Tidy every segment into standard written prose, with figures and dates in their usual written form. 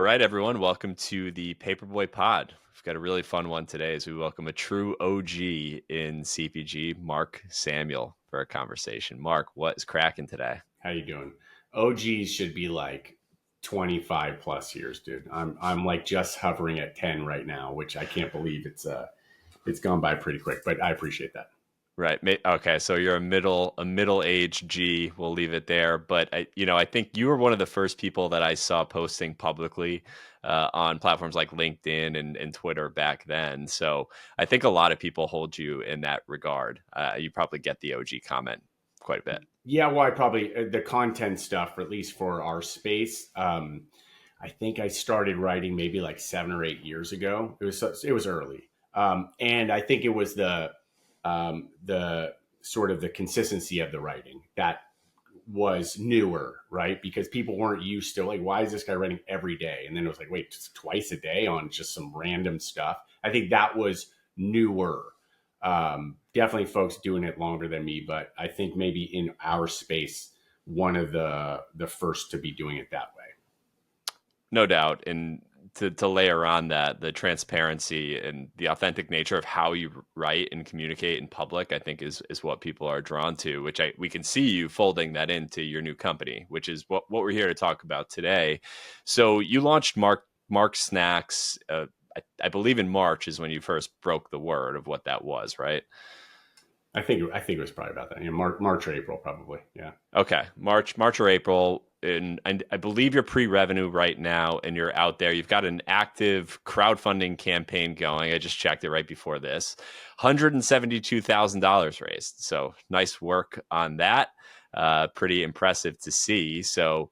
right, everyone. Welcome to the Paperboy Pod. We've got a really fun one today as we welcome a true OG in CPG, Mark Samuel, for a conversation. Mark, what is cracking today? How you doing? OGs should be like 25 plus years, dude. I'm like just hovering at 10 right now, which I can't believe it's gone by pretty quick, but I appreciate that. Right. Okay. So you're a middle-aged G. We'll leave it there. But I think you were one of the first people that I saw posting publicly on platforms like LinkedIn and Twitter back then. So I think a lot of people hold you in that regard. You probably get the OG comment quite a bit. Yeah, well, I probably the content stuff, or at least for our space. I think I started writing maybe like 7 or 8 years ago. It was early, and I think it was the sort of the consistency of the writing that was newer, right? Because people weren't used to like, why is this guy writing every day? And then it was like, wait, just twice a day on just some random stuff. I think that was newer. Definitely folks doing it longer than me, but I think maybe in our space, one of the first to be doing it that way. No doubt. And to layer on that, the transparency and the authentic nature of how you write and communicate in public, I think is what people are drawn to, which we can see you folding that into your new company, which is what we're here to talk about today. So you launched Mark Snacks, I believe in March is when you first broke the word of what that was, right? I think it was probably about that. March or April, probably. Yeah. Okay, March or April, and I believe you're pre-revenue right now, and you're out there. You've got an active crowdfunding campaign going. I just checked it right before this, $172,000 raised. So nice work on that. Pretty impressive to see. So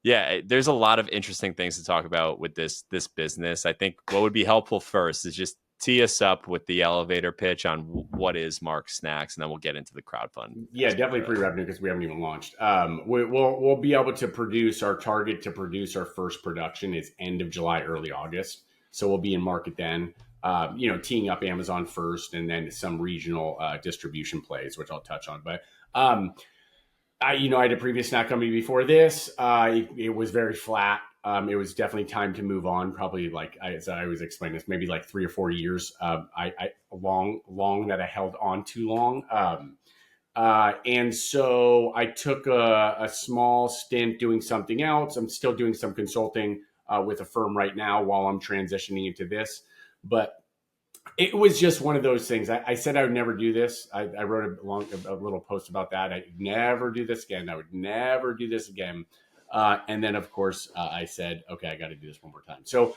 yeah, there's a lot of interesting things to talk about with this business. I think what would be helpful first is just tee us up with the elevator pitch on what is Mark Snacks, and then we'll get into the crowdfund. Yeah, definitely pre-revenue because we haven't even launched. We'll be able to produce our target to produce our first production is end of July, early August. So we'll be in market then. Teeing up Amazon first, and then some regional distribution plays, which I'll touch on. But I had a previous snack company before this. It was very flat. It was definitely time to move on. Probably like as I always explain this, maybe like 3 or 4 years. Long that I held on too long. And so I took a small stint doing something else. I'm still doing some consulting with a firm right now while I'm transitioning into this. But it was just one of those things. I said I would never do this. I wrote a little post about that. I'd never do this again. I would never do this again. And then, of course, I said, okay, I got to do this one more time. So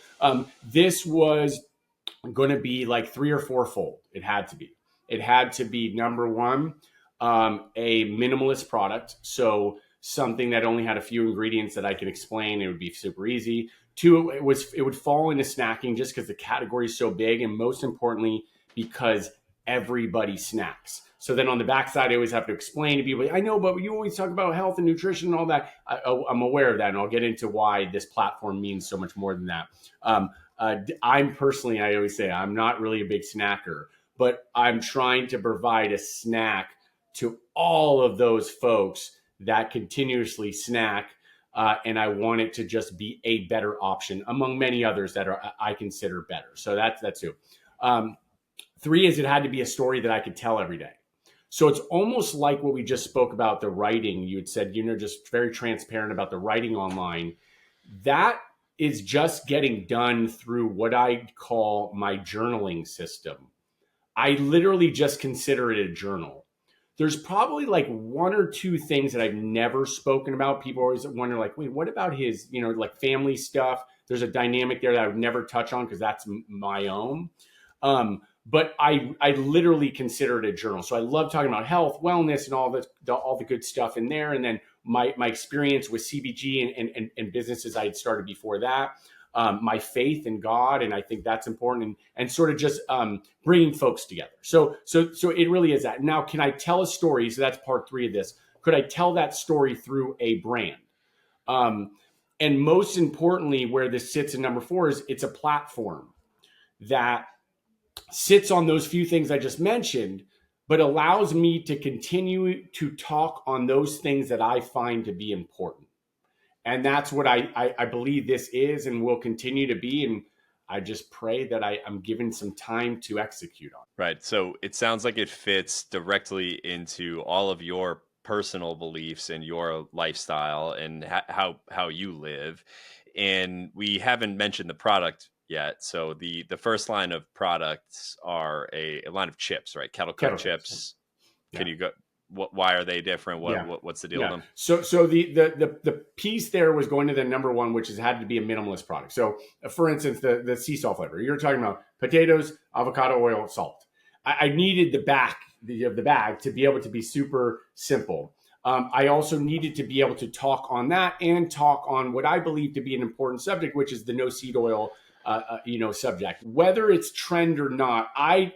this was going to be like 3 or 4 fold. It had to be. It had to be, number one, a minimalist product. So something that only had a few ingredients that I can explain. It would be super easy. 2, it would fall into snacking just because the category is so big, and most importantly, because everybody snacks. So then on the backside, I always have to explain to people, I know, but you always talk about health and nutrition and all that. I'm aware of that, and I'll get into why this platform means so much more than that. I'm personally, I always say, I'm not really a big snacker, but I'm trying to provide a snack to all of those folks that continuously snack. And I want it to just be a better option among many others that I consider better. So that's 2. 3 is it had to be a story that I could tell every day. So it's almost like what we just spoke about, the writing. You had said, just very transparent about the writing online. That is just getting done through what I call my journaling system. I literally just consider it a journal. There's probably like 1 or 2 things that I've never spoken about. People always wonder like, wait, what about his, like family stuff? There's a dynamic there that I would never touch on because that's my own. But I literally consider it a journal. So I love talking about health, wellness, and all the good stuff in there. And then my experience with CBG and businesses I had started before that. My faith in God, and I think that's important, and sort of just bringing folks together. So it really is that. Now, can I tell a story? So that's part 3 of this. Could I tell that story through a brand? And most importantly, where this sits in number 4 is it's a platform that sits on those few things I just mentioned, but allows me to continue to talk on those things that I find to be important. And that's what I believe this is and will continue to be. And I just pray that I'm given some time to execute on. Right. So it sounds like it fits directly into all of your personal beliefs and your lifestyle and how you live. And we haven't mentioned the product yet. So the first line of products are a line of chips, right? Kettle cooked Kettle chips. chips. Yeah. Can you go? Why are they different? Yeah. What's the deal with Yeah. them? So the piece there was going to the number one, which has had to be a minimalist product. So for instance, the sea salt flavor, you're talking about potatoes, avocado oil, salt. I needed the back of the bag to be able to be super simple. I also needed to be able to talk on that and talk on what I believe to be an important subject, which is the no seed oil, subject. Whether it's trend or not, I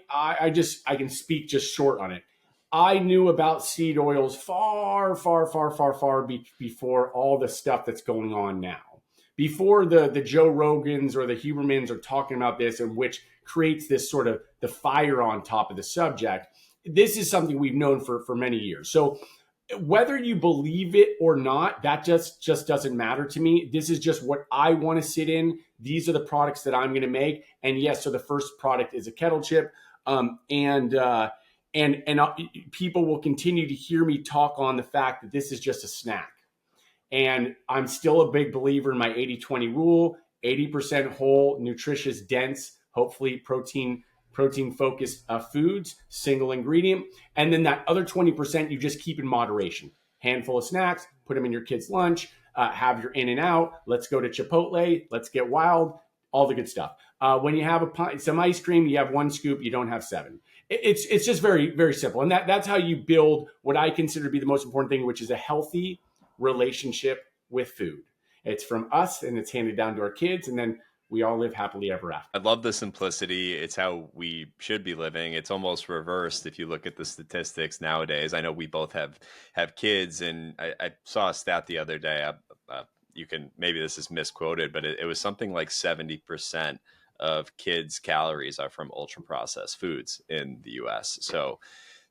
can speak just short on it. I knew about seed oils far, far, far, far, far before all the stuff that's going on now. Before the Joe Rogans or the Hubermans are talking about this, and which creates this sort of the fire on top of the subject. This is something we've known for many years. So whether you believe it or not, that just doesn't matter to me. This is just what I want to sit in. These are the products that I'm going to make. And yes, so the first product is a kettle chip. And people will continue to hear me talk on the fact that this is just a snack. And I'm still a big believer in my 80-20 rule, 80% whole, nutritious, dense, hopefully protein focused foods, single ingredient. And then that other 20% you just keep in moderation. Handful of snacks, put them in your kid's lunch, have your in and out. Let's go to Chipotle. Let's get wild. All the good stuff. When you have some ice cream, you have one scoop, you don't have seven. It's just very, very simple. And that's how you build what I consider to be the most important thing, which is a healthy relationship with food. It's from us and it's handed down to our kids, and then we all live happily ever after. I love the simplicity. It's how we should be living. It's almost reversed if you look at the statistics nowadays. I know we both have kids, and I saw a stat the other day. You can, maybe this is misquoted, but it was something like 70% of kids' calories are from ultra processed foods in the US. So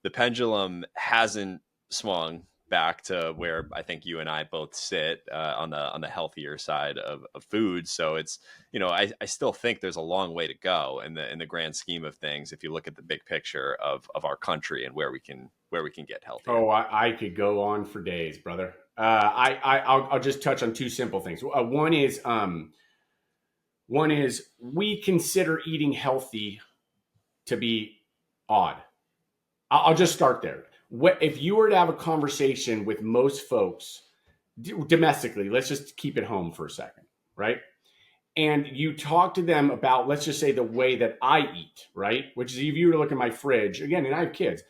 the pendulum hasn't swung back to where I think you and I both sit on the healthier side of food. So it's, I still think there's a long way to go in the grand scheme of things. If you look at the big picture of our country and where we can get healthier. Oh, I could go on for days, brother. I'll just touch on two simple things. One is we consider eating healthy to be odd. I'll just start there. If you were to have a conversation with most folks domestically, let's just keep it home for a second, right? And you talk to them about, let's just say, the way that I eat, right? Which is, if you were to look at my fridge, again, and I have kids,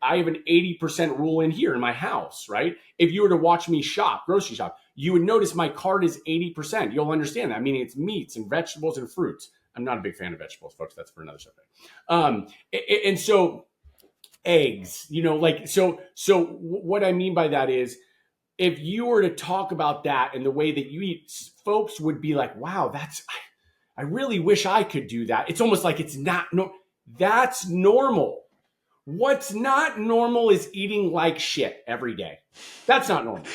I have an 80% rule in here in my house, right? If you were to watch me shop, grocery shop, you would notice my cart is 80%. You'll understand that. I mean, it's meats and vegetables and fruits. I'm not a big fan of vegetables, folks. That's for another subject. And so eggs, so what I mean by that is, if you were to talk about that and the way that you eat, folks would be like, wow, I really wish I could do that. It's almost like it's not, no, that's normal. What's not normal is eating like shit every day. That's not normal.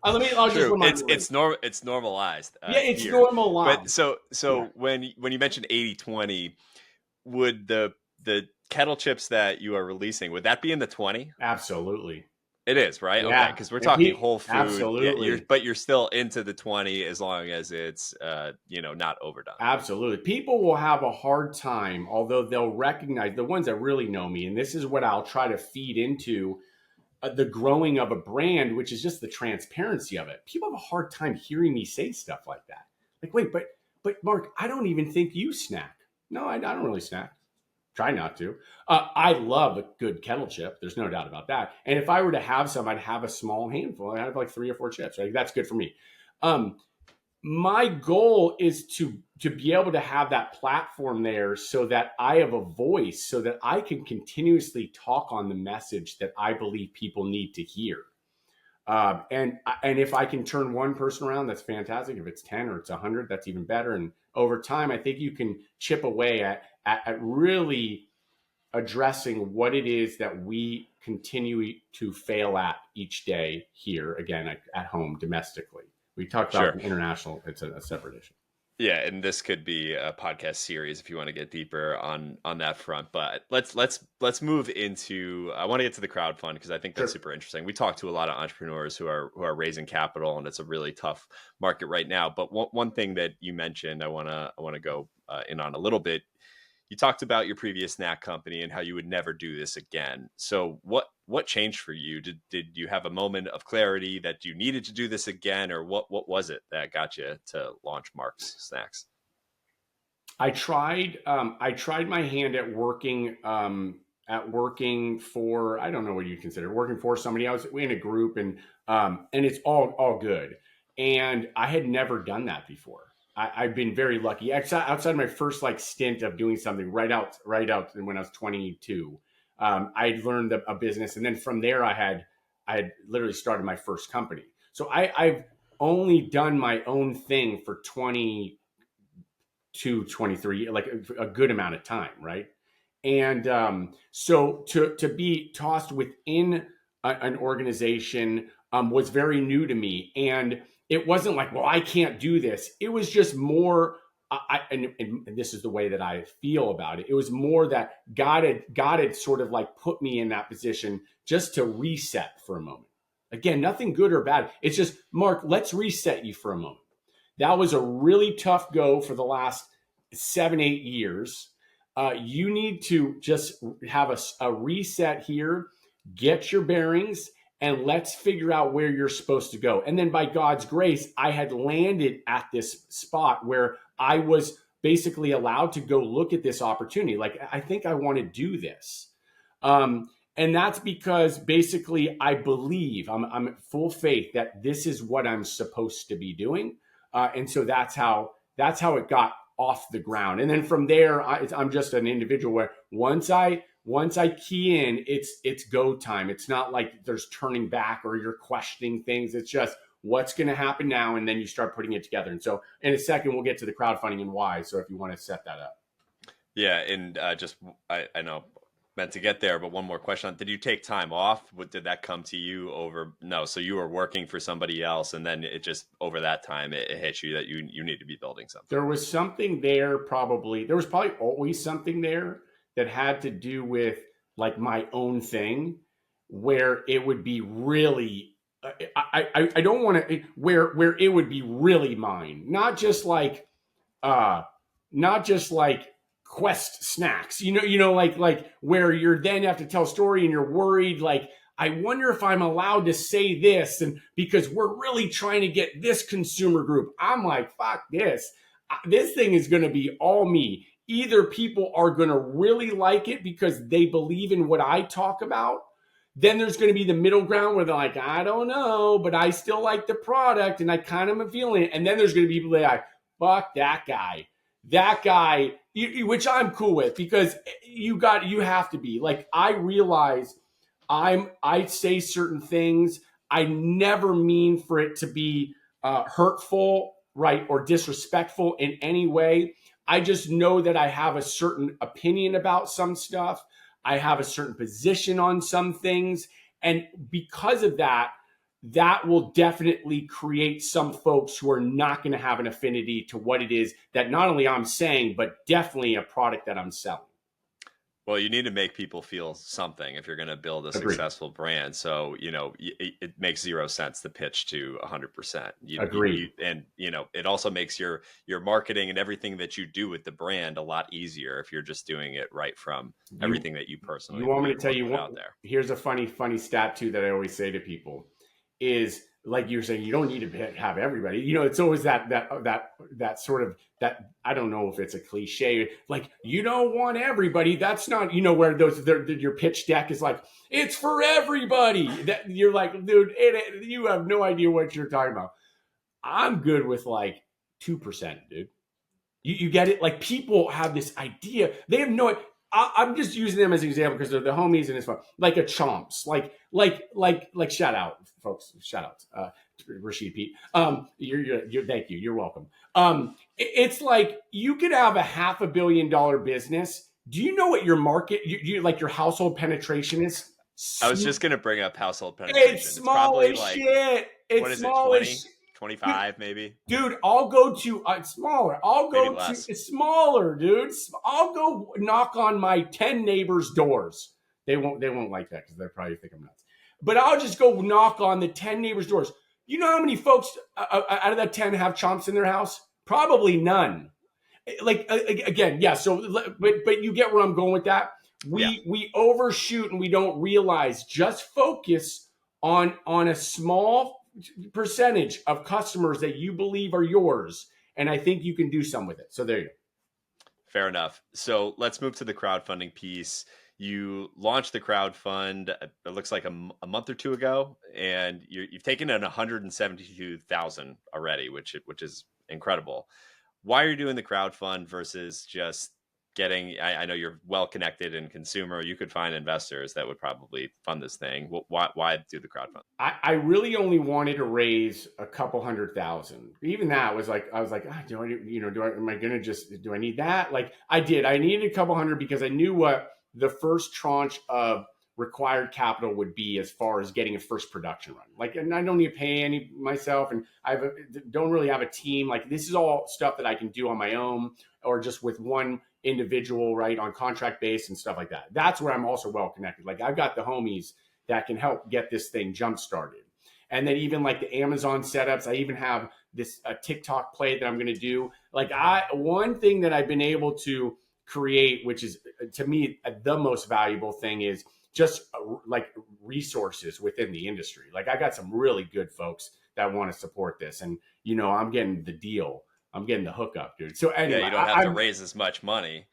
I'll just remind you. It's normalized. Yeah, it's here. normalized. But so Yeah. when you mentioned 80-20, would the kettle chips that you are releasing, would that be in the 20? Absolutely. It is, right? Okay, Yeah. because we're talking whole food. Absolutely. But you're still into the 20 as long as it's not overdone. Absolutely. People will have a hard time, although they'll recognize, the ones that really know me, and this is what I'll try to feed into the growing of a brand, which is just the transparency of it. People have a hard time hearing me say stuff like that. Like, wait, but Mark, I don't even think you snack. No, I don't really snack. Try not to. I love a good kettle chip. There's no doubt about that. And if I were to have some, I'd have a small handful. I'd have like 3 or 4 chips. Right? That's good for me. My goal is to be able to have that platform there so that I have a voice, so that I can continuously talk on the message that I believe people need to hear. And if I can turn one person around, that's fantastic. If it's 10 or it's 100, that's even better. And over time, I think you can chip away at really addressing what it is that we continue to fail at each day here, again, at home, domestically. We talked about Sure. international. It's a separate issue. Yeah, and this could be a podcast series if you want to get deeper on that front. But let's move into. I want to get to the crowdfund because I think that's Sure. super interesting. We talk to a lot of entrepreneurs who are raising capital, and it's a really tough market right now. But one thing that you mentioned, I want to go in on a little bit. You talked about your previous snack company and how you would never do this again. So what changed for you? Did you have a moment of clarity that you needed to do this again, or what was it that got you to launch Mark's Snacks? I tried my hand at working for, I don't know what you consider working for somebody. I was in a group, and it's all good. And I had never done that before. I've been very lucky. Outside my first like stint of doing something right out when I was 22, I had learned a business, and then from there I had literally started my first company. So I've only done my own thing for 23, like a good amount of time, right? And so to be tossed within an organization was very new to me, and it wasn't like, well, I can't do this. It was just more. And this is the way that I feel about it. It was more that God had sort of like put me in that position just to reset for a moment. Again, nothing good or bad. It's just, Mark, let's reset you for a moment. That was a really tough go for the last 7, 8 years. You need to just have a reset here, get your bearings, and let's figure out where you're supposed to go. And then by God's grace, I had landed at this spot where I was basically allowed to go look at this opportunity. Like, I think I want to do this. And that's because basically I believe I'm full faith that this is what I'm supposed to be doing. And so that's how it got off the ground. And then from there, I'm just an individual where once I key in, it's go time. It's not like there's turning back or you're questioning things. It's just what's going to happen now, and then you start putting it together. And so in a second, we'll get to the crowdfunding and why. So if you want to set that up. Yeah, and I know meant to get there, but one more question: did you take time off? Did that come to you over? No, so you were working for somebody else, and then it just over that time it hit you that you need to be building something. There was something there, probably. There was probably always something there that had to do with like my own thing, where it would be really. I don't want to where it would be really mine, uh, not just like Quest snacks. Like where you're then have to tell a story and you're worried like I wonder if I'm allowed to say this, and because we're really trying to get this consumer group. I'm like, fuck this. This thing is going to be all me. Either people are going to really like it because they believe in what I talk about. Then there's going to be the middle ground where they're like, I don't know, but I still like the product and I kind of am feeling it. And then there's going to be people that are like, fuck that guy. That guy, which I'm cool with, because you have to be like, I realize I say certain things. I never mean for it to be hurtful, right, or disrespectful in any way. I just know that I have a certain opinion about some stuff. I have a certain position on some things. And because of that, that will definitely create some folks who are not going to have an affinity to what it is that not only I'm saying, but definitely a product that I'm selling. Well, you need to make people feel something if you're going to build a Agreed. successful brand. So, it makes zero sense to pitch to 100%. Agreed. And it also makes your marketing and everything that you do with the brand a lot easier if you're just doing it right from You everything that you you personally want me believe to and tell want to you put what? out there. Here's a funny stat too that I always say to people is like you're saying, you don't need to have everybody. It's always that sort of that. I don't know if it's a cliche. Like you don't want everybody. That's not where your pitch deck is like it's for everybody. That you're like, dude, you have no idea what you're talking about. I'm good with like 2%, dude. You get it? Like people have this idea. They have no. I'm just using them as an example because they're the homies and it's fun. Like a chomps. Like shout out, folks. Shout out, Rashid Pete. You're thank you. You're welcome. It's like you could have a $500 million business. Do you know what your market, you like your household penetration is? I was just going to bring up household penetration. It's It's small probably as like, shit. what It's is it, small as 20, 25 maybe, Dude, I'll go to smaller. I'll maybe go to less. smaller, dude. I'll go knock on my 10 neighbors' doors. They won't like that because they probably think I'm nuts. But I'll just go knock on the 10 neighbors' doors. You know how many folks out of that 10 have chomps in their house? Probably none. Like again, yeah. So, but you get where I'm going with that. Yeah. We overshoot and we don't realize. Just focus on a small percentage of customers that you believe are yours, and I think you can do some with it. So there you go. Fair enough. So let's move to the crowdfunding piece. You launched the crowdfund, it looks like a month or two ago, and you've taken in 172,000 already, which is incredible. Why are you doing the crowdfund versus just getting? I know you're well connected in consumer. You could find investors that would probably fund this thing. Why do the crowdfund? I really only wanted to raise a couple 100,000. Even that was like, I was like, am I gonna just, do I need that? Like I did. I needed a couple hundred because I knew what the first tranche of required capital would be as far as getting a first production run. Like, and I don't need to pay any myself, and don't really have a team. Like this is all stuff that I can do on my own or just with one individual, right, on contract base and stuff like that. That's where I'm also well connected. Like I've got the homies that can help get this thing jump started. And then even like the Amazon setups, I even have this TikTok play that I'm going to do. Like one thing that I've been able to create, which is to me the most valuable thing, is just like resources within the industry. Like I got some really good folks that want to support this, and I'm getting the deal. I'm getting the hookup, dude. So Yeah, anyway, you don't have to raise as much money.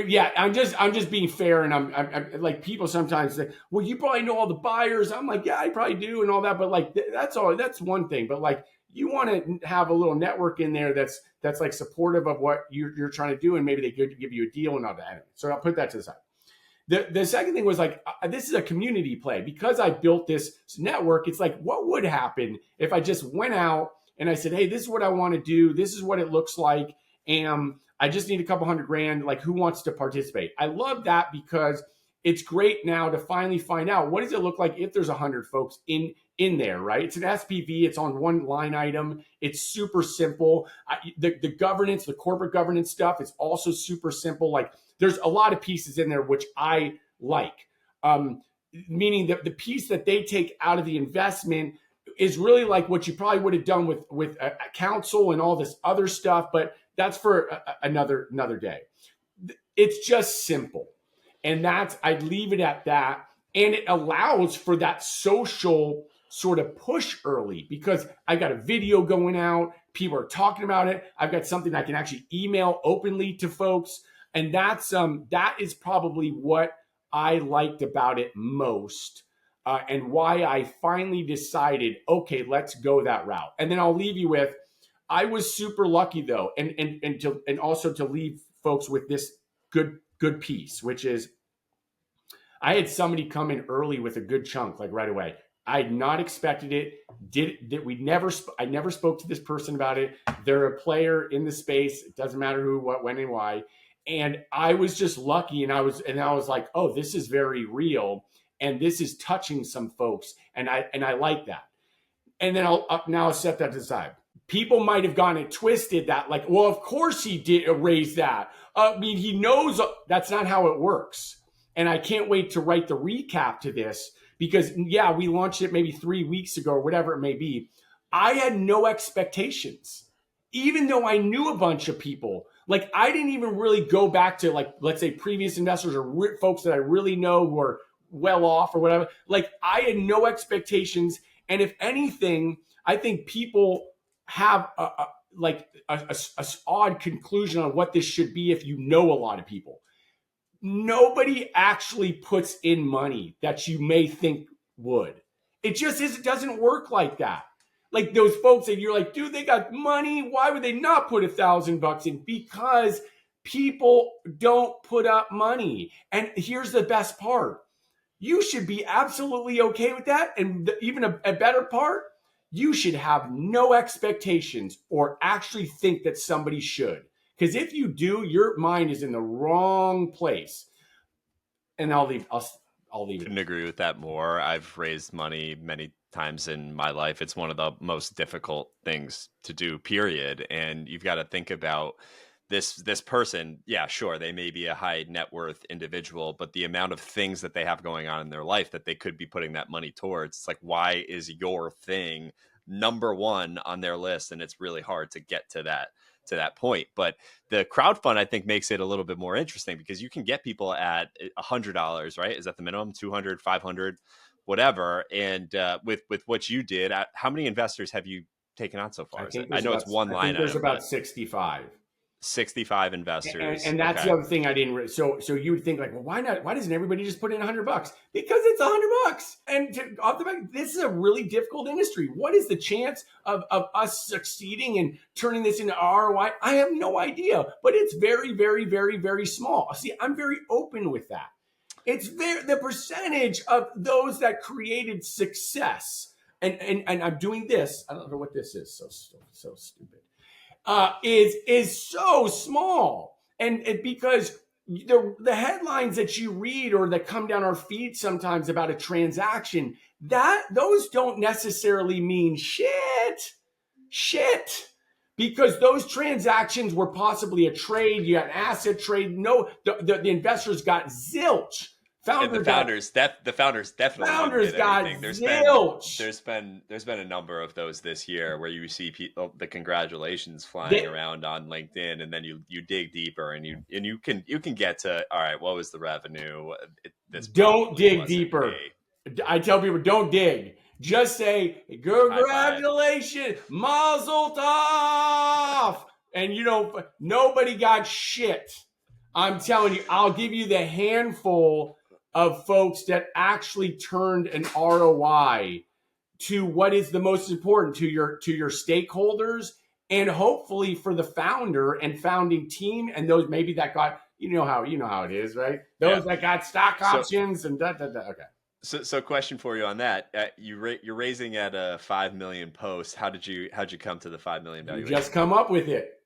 yeah, I'm just being fair, and I'm like, people sometimes say, well, you probably know all the buyers. I'm like, yeah, I probably do, and all that, but like that's one thing. But like, you want to have a little network in there that's like supportive of what you're trying to do, and maybe they could give you a deal and all that. Anyway, so I'll put that to the side. The second thing was like, this is a community play because I built this network. It's like, what would happen if I just went out and I said, hey, this is what I want to do. This is what it looks like. And I just need a couple $100,000. Like, who wants to participate? I love that because it's great now to finally find out what does it look like if there's 100 folks in there, right? It's an SPV. It's on one line item. It's super simple. The governance, the corporate governance stuff is also super simple. Like, there's a lot of pieces in there which I like. Meaning that the piece that they take out of the investment is really like what you probably would have done with a council and all this other stuff, but that's for another day. It's just simple, and I'd leave it at that. And it allows for that social sort of push early because I got a video going out, people are talking about it. I've got something I can actually email openly to folks, and that is probably what I liked about it most. And why I finally decided, okay, let's go that route. And then I'll leave you with, I was super lucky though, and also to leave folks with this good piece, which is I had somebody come in early with a good chunk, like right away. I had not expected it. I never spoke to this person about it. They're a player in the space. It doesn't matter who, what, when, and why. And I was just lucky, and I was like, oh, this is very real, and this is touching some folks, and I like that. And then I'll set that aside. People might have gotten it twisted that like, well, of course he did raise that. I mean, he knows that's not how it works. And I can't wait to write the recap to this because, yeah, we launched it maybe 3 weeks ago or whatever it may be. I had no expectations, even though I knew a bunch of people. Like, I didn't even really go back to, like, let's say previous investors or folks that I really know who are well off or whatever. Like, I had no expectations. And if anything, I think people have a odd conclusion on what this should be if you know a lot of people. Nobody actually puts in money that you may think would. It just is. It doesn't work like that. Like those folks that you're like, dude, they got money. Why would they not put $1,000 in? Because people don't put up money. And here's the best part. You should be absolutely okay with that. And even a better part, you should have no expectations or actually think that somebody should. Because if you do, your mind is in the wrong place. And I'll leave it. Couldn't agree with that more. I've raised money times in my life. It's one of the most difficult things to do, period. And you've got to think about this person. Yeah, sure, they may be a high net worth individual, but the amount of things that they have going on in their life that they could be putting that money towards, it's like, why is your thing number one on their list? And it's really hard to get to that point. But the crowdfund, I think, makes it a little bit more interesting because you can get people at $100, right? Is that the minimum? 200, 500, whatever. And with what you did, how many investors have you taken on so far? Is it? I know it's one I line think there's item, about but 65. 65 And, investors. and that's the Okay. other thing I didn't. So you would think like, well, why not? Why doesn't everybody just put in $100? Because it's $100. And off the back, this is a really difficult industry. What is the chance of us succeeding and turning this into ROI? I have no idea, but it's very, very, very, very small. See, I'm very open with that. It's the percentage of those that created success. And I'm doing this. I don't know what this is. So stupid. Is so small, and because the headlines that you read or that come down our feed sometimes about a transaction, that those don't necessarily mean shit, because those transactions were possibly a trade. You got an asset trade. No, the investors got zilch. And the Founder got founders definitely didn't founders get got anything. zilch. There's been a number of those this year where you see people, the congratulations flying They, around on LinkedIn, and then you dig deeper and you can get to, all right, what was the revenue? This Don't probably dig wasn't me. deeper. I tell people, don't dig. Just say, High five. congratulations, mazel tov. And nobody got shit. I'm telling you, I'll give you the handful of folks that actually turned an ROI to what is the most important to your stakeholders, and hopefully for the founder and founding team, and those maybe that got, how it is, right? Yeah. Those that got stock So options and da da da. Okay. so question for you on that. You're raising at a 5 million post. How'd you come to the 5 million Just valuation? come up with it.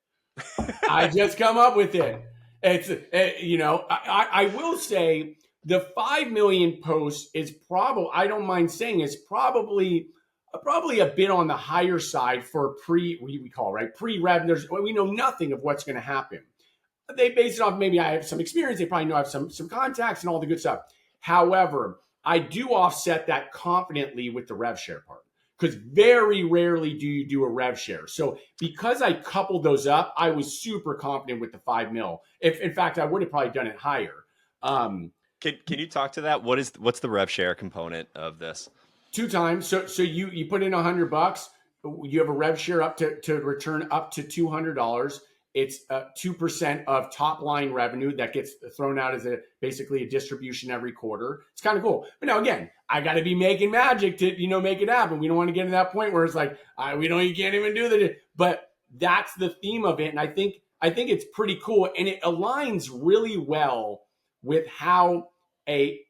I just come up with it. It's I will say the 5 million posts is probably, I don't mind saying, it's probably a bit on the higher side for we call, right, pre-rev. We know nothing of what's going to happen. They base it off, maybe I have some experience. They probably know I have some contacts and all the good stuff. However, I do offset that confidently with the rev share part, because very rarely do you do a rev share. So because I coupled those up, I was super confident with the 5 mil. If in fact I would have probably done it higher. Can you talk to that? What's the rev share component of this? 2 times. So you put in $100. You have a rev share up to return up to $200. It's 2% of top line revenue that gets thrown out as basically a distribution every quarter. It's kind of cool. But now again, I got to be making magic to make it happen. We don't want to get to that point where it's like you can't even do that. But that's the theme of it, and I think it's pretty cool, and it aligns really well with how a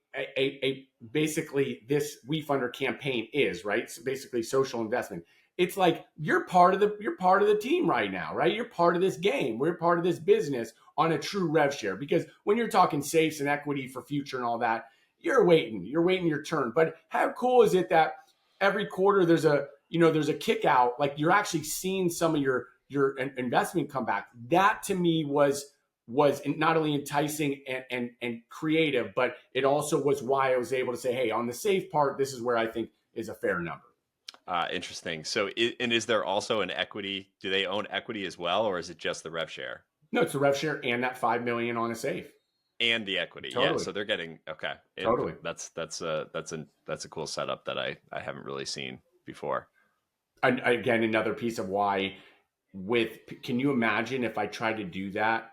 basically this WeFunder campaign is, right? So basically social investment. It's like you're part of the team right now, right? You're part of this game. We're part of this business on a true rev share, because when you're talking safes and equity for future and all that, you're waiting your turn. But how cool is it that every quarter there's a kick out, like you're actually seeing some of your investment come back. That to me was not only enticing and creative, but it also was why I was able to say, hey, on the safe part, this is where I think is a fair number. Interesting. So, is there also an equity? Do they own equity as well, or is it just the rev share No, it's the rev share and that 5 million on a safe. and the equity? Yeah. Totally. So they're getting okay. Totally. That's a cool setup that I haven't really seen before. And again, another piece of why can you imagine if I tried to do that?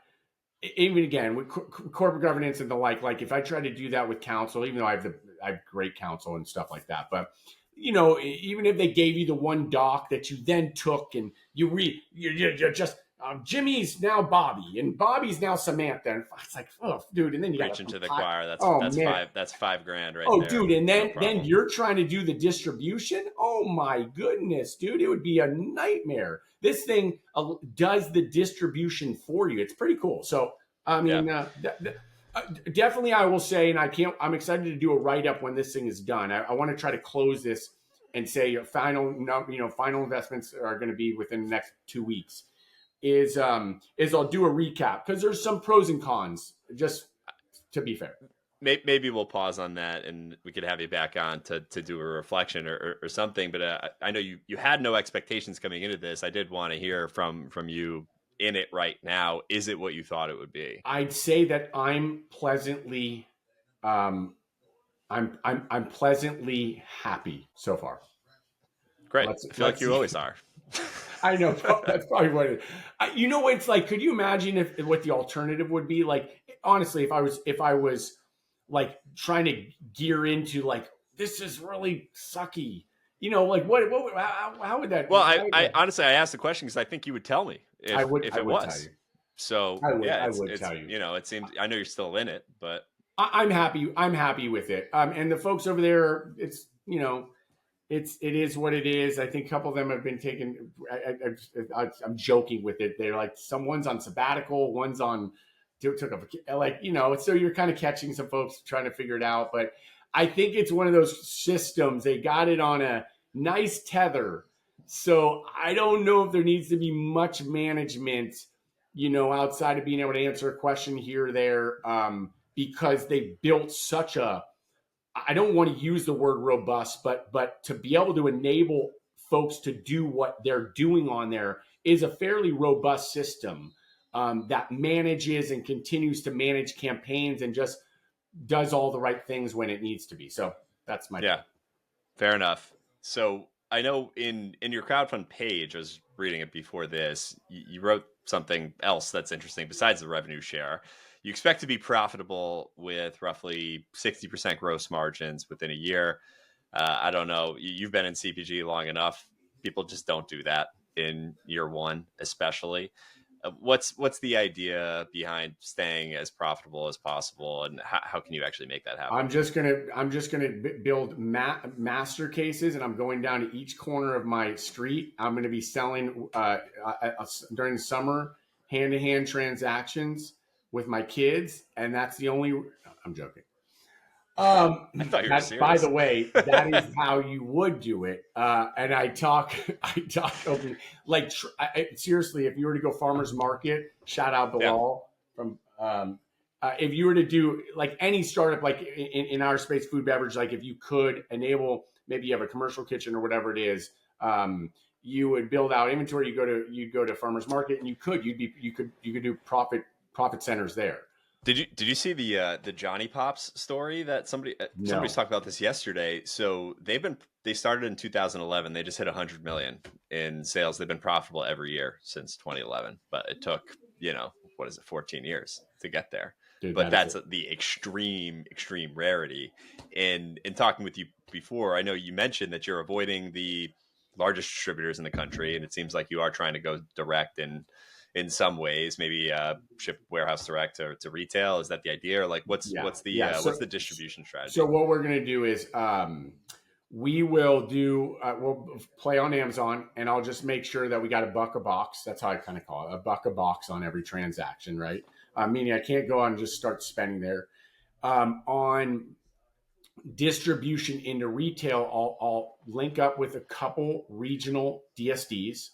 Even again with corporate governance and the like if I tried to do that with counsel, even though I have great counsel and stuff like that, but even if they gave you the one doc that you then took and you're just Jimmy's now Bobby and Bobby's now Samantha, and it's like, oh dude, and then you got Preaching to the choir. oh That's man, $5 grand right oh, there. dude, and No then problem. you're trying to do the distribution. Oh my goodness, dude, it would be a nightmare. This thing does the distribution for you. It's pretty cool. So I mean, Yeah. definitely, I will say, and I'm excited to do a write up when this thing is done. I want to try to close this and say your final investments are going to be within the next 2 weeks, is I'll do a recap because there's some pros and cons, just to be fair. Maybe we'll pause on that, and we could have you back on to do a reflection or something. But I know you had no expectations coming into this. I did want to hear from you in it right now. Is it what you thought it would be? I'd say that I'm pleasantly, um, I'm pleasantly happy so far. Great. Let's I feel like let's you see. always are. I know that's probably what it is. You know what it's like? Could you imagine if what the alternative would be? Like, honestly, if I was like trying to gear into like this is really sucky. Like what how would that Well, how would I that honestly I asked the question because I think you would tell me if I it would tell was. you. So yeah, I would it's tell you. it seems I know you're still in it, but I'm happy. I'm happy with it. And the folks over there, it is what it is. I think a couple of them have been taken. I'm joking with it. They're like someone's on sabbatical, one's on took a so you're kind of catching some folks trying to figure it out. But I think it's one of those systems. They got it on a nice tether, so I don't know if there needs to be much management, outside of being able to answer a question here or there, because they built such a, I don't want to use the word robust, but to be able to enable folks to do what they're doing on there is a fairly robust system, that manages and continues to manage campaigns and just does all the right things when it needs to be. So that's my yeah, point. fair enough. So I know in your crowdfund page, I was reading it before this. You wrote something else that's interesting besides the revenue share. You expect to be profitable with roughly 60% gross margins within a year. I don't know. You've been in CPG long enough. People just don't do that in year one, especially. What's the idea behind staying as profitable as possible, and how can you actually make that happen? I'm just gonna build master cases, and I'm going down to each corner of my street. I'm going to be selling during the summer hand to hand transactions with my kids, and that's the only. I'm joking. I thought you were That, by the serious. way, that is how you would do it. And I talk, I talk openly. Like seriously, if you were to go farmers market, shout out Yeah. Bilal from. If you were to do like any startup, like in our space, food beverage, like if you could enable, maybe you have a commercial kitchen or whatever it is, you would build out inventory. You go to farmers market, and you could do profit centers there. Did you see the Johnny Pops story that somebody's No, talked about this yesterday? So they started in 2011. They just hit 100 million in sales. They've been profitable every year since 2011, but it took what is it, 14 years to get there. dude, But that is that's it. the extreme rarity. And in talking with you before, I know you mentioned that you're avoiding the largest distributors in the country, and it seems like you are trying to go direct in some ways, maybe ship warehouse direct to retail. Is that the idea, or like Yeah, yeah. what's the distribution So strategy? what we're gonna do is, we'll play on Amazon, and I'll just make sure that we got a buck a box. That's how I kind of call it, a buck a box on every transaction, right? Meaning I can't go out and just start spending there. On distribution into retail, I'll link up with a couple regional DSDs,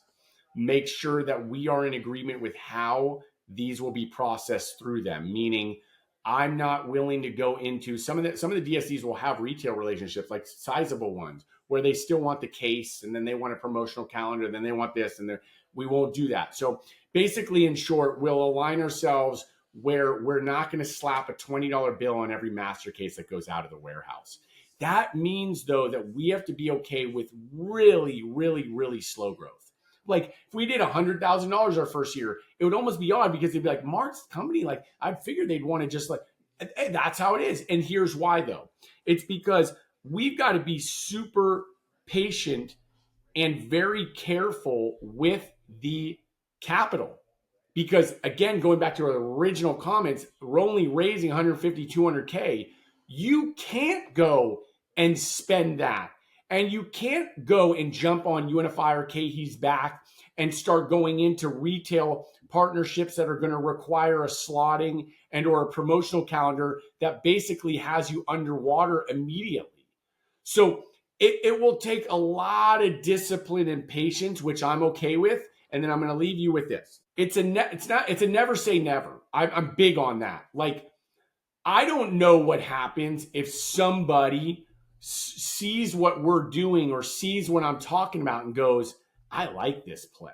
make sure that we are in agreement with how these will be processed through them. Meaning, I'm not willing to go into some of the DSDs will have retail relationships, like sizable ones, where they still want the case, and then they want a promotional calendar, then they want this, and we won't do that. So basically, in short, we'll align ourselves where we're not going to slap a $20 bill on every master case that goes out of the warehouse. That means, though, that we have to be okay with really, really, really slow growth. Like if we did $100,000 our first year, it would almost be odd because they'd be like, Mark's company, like I figured they'd want to just like, hey, that's how it is. And here's why though. It's because we've got to be super patient and very careful with the capital. Because again, going back to our original comments, we're only raising 150, 200K. You can't go and spend that. And you can't go and jump on Unify or He's back and start going into retail partnerships that are going to require a slotting and or a promotional calendar that basically has you underwater immediately. So it will take a lot of discipline and patience, which I'm okay with. And then I'm going to leave you with this. It's a never say never. I'm big on that. Like, I don't know what happens if somebody sees what we're doing or sees what I'm talking about and goes, I like this play.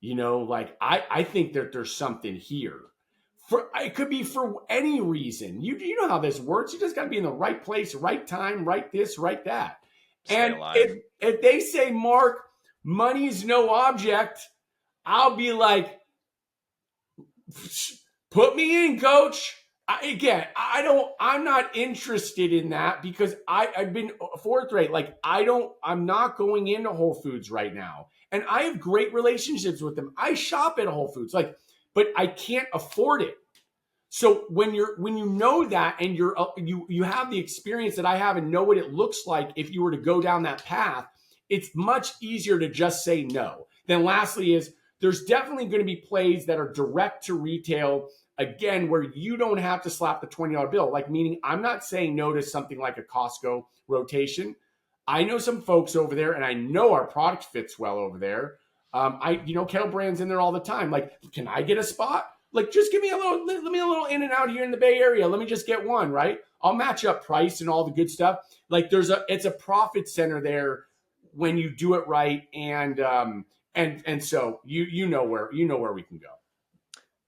Like I think that there's something here. It could be for any reason. You know how this works. You just got to be in the right place, right time, right this, right that. Stay And alive. if they say, Mark, money's no object, I'll be like, put me in, coach. I'm not interested in that because I've been forthright. Like, I'm not going into Whole Foods right now. And I have great relationships with them. I shop at Whole Foods, but I can't afford it. So when you know that and you have the experience that I have and know what it looks like if you were to go down that path, it's much easier to just say no. Then lastly is there's definitely going to be plays that are direct to retail, again, where you don't have to slap the $20 bill. Like, meaning I'm not saying no to something like a Costco rotation. I know some folks over there, and I know our product fits well over there. Kettle Brand's in there all the time. Like, can I get a spot? Like, just give me let me a little in and out here in the Bay Area. Let me just get one, right? I'll match up price and all the good stuff. Like, it's a profit center there when you do it right, and so you know where we can go.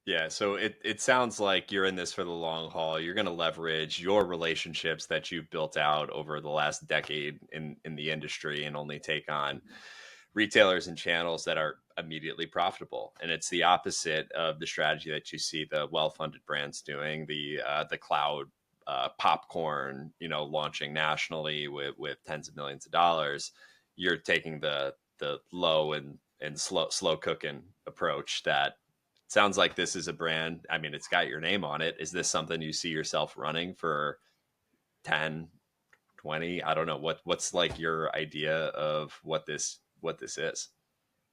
Yeah, so it sounds like you're in this for the long haul. You're going to leverage your relationships that you've built out over the last decade in the industry and only take on retailers and channels that are immediately profitable. And it's the opposite of the strategy that you see the well-funded brands doing, the cloud popcorn, launching nationally with tens of millions of dollars. You're taking the low and slow cooking approach that sounds like this is a brand. I mean, it's got your name on it. Is this something you see yourself running for 10, 20? I don't know. What's like your idea of what this is? What it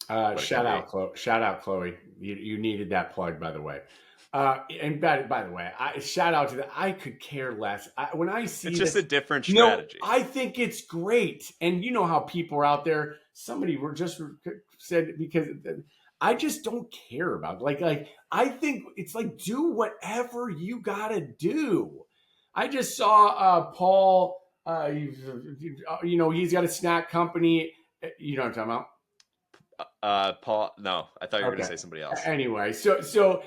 can Shout be. out, Chloe. Shout out, Chloe. You needed that plug, by the way. And by the way, shout out to that. I could care less. When I It's see just this, a different no, strategy. I think it's great. And you know how people are out there. Somebody were just said because I just don't care about I think it's like do whatever you gotta do. I just saw Paul. He's got a snack company. You know what I'm talking about? Paul, no, I thought you were going to Okay. say somebody else. Anyway, so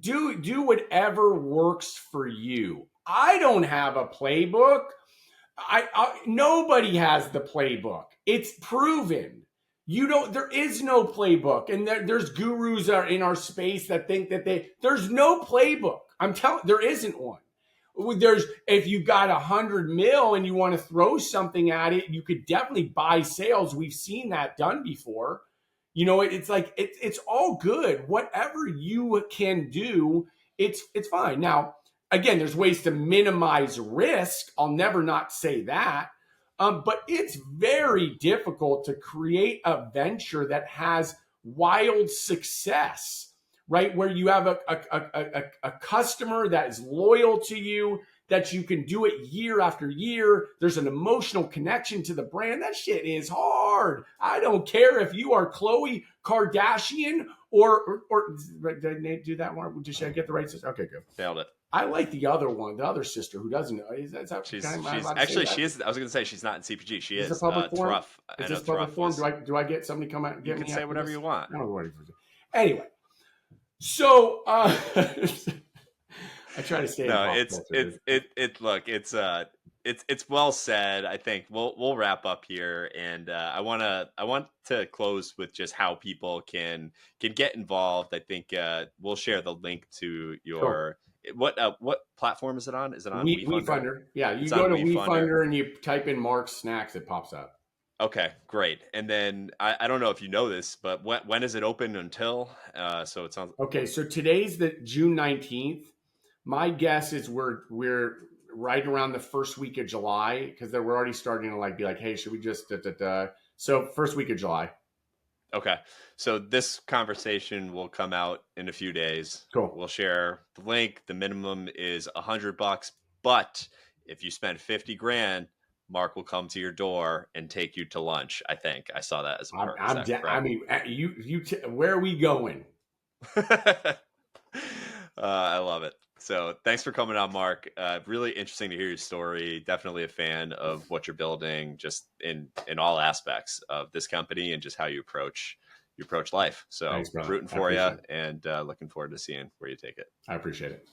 do whatever works for you. I don't have a playbook. Nobody has the playbook. It's proven. You don't. There is no playbook, and there's gurus in our space that think that there's no playbook. I'm telling, there isn't one. There's if you got 100 mil and you want to throw something at it, you could definitely buy sales. We've seen that done before. It's like it's all good. Whatever you can do, it's fine. Now, again, there's ways to minimize risk. I'll never not say that. But it's very difficult to create a venture that has wild success, right? Where you have a customer that is loyal to you, that you can do it year after year. There's an emotional connection to the brand. That shit is hard. I don't care if you are Khloe Kardashian or did I do that one? Did I get the right sister? Okay, good. Nailed it. I like the other one, the other sister who doesn't know. Is that am I She's allowed to say actually that? she is. I was going to say she's not in CPG. She Is this a is. public forum? Truff. I Is know this public Truff forum? was. Do I get somebody come out and You get can me say after whatever this? you want. I don't know what it is. Anyway, so I try to stay in No, pop it's culture. look, it's well said. I think we'll wrap up here, and I want to close with just how people can get involved. I think we'll share the link to Cool. your what platform is it on? Is it on WeFunder? WeFunder. Yeah, you It's go on to WeFunder. WeFunder and you type in Mark's Snacks, it pops up. Okay, great. And then I don't know if you know this, but when is it open until? So it sounds Okay, so today's the June 19th. My guess is we're right around the first week of July because we're already starting to be like, hey, should we just da, da, da. So first week of July. okay. So this conversation will come out in a few days. Cool. We'll share the link. The minimum is $100, but if you spend 50 grand, Mark will come to your door and take you to lunch. I think I saw that as a perk. Is that I correct? mean, where are we going? I love it. So thanks for coming on, Mark. Really interesting to hear your story. Definitely a fan of what you're building, just in all aspects of this company and just how you approach life. So Thanks, brother. rooting I for appreciate you it. and looking forward to seeing where you take it. I appreciate it.